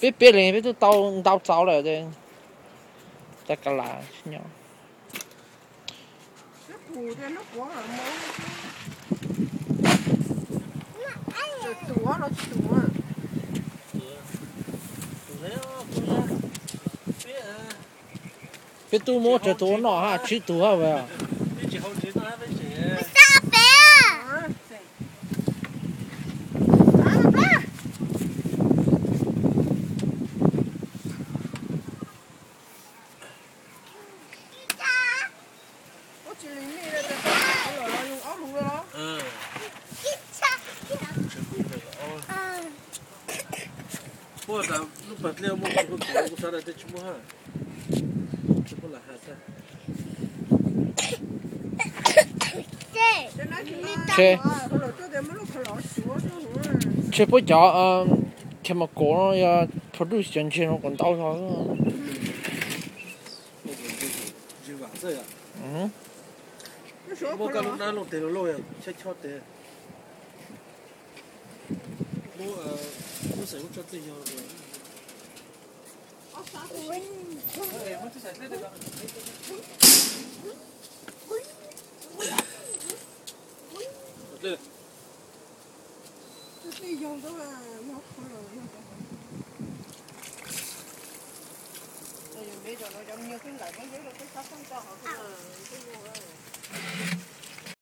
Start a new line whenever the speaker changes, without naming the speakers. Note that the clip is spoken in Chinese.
别嘞，别都倒糟了的，再个啦，鸟。
这补的那光啊毛，这多了多。
别多摸这多闹哈，去多好不呀？
我咱不了么？这个搞不啥来得去么哈？这不来还是？
吃不着吃么过呀？跑路先吃那滚刀啥个？
就完这样。
嗯。
我刚那弄得了老呀，悄悄的。我谁我这这样的？哎，我这才这个。对。
这这样的嘛，那好了，那个。哎呀，没找到，要没有跟来，没有跟他上班好，这个这个。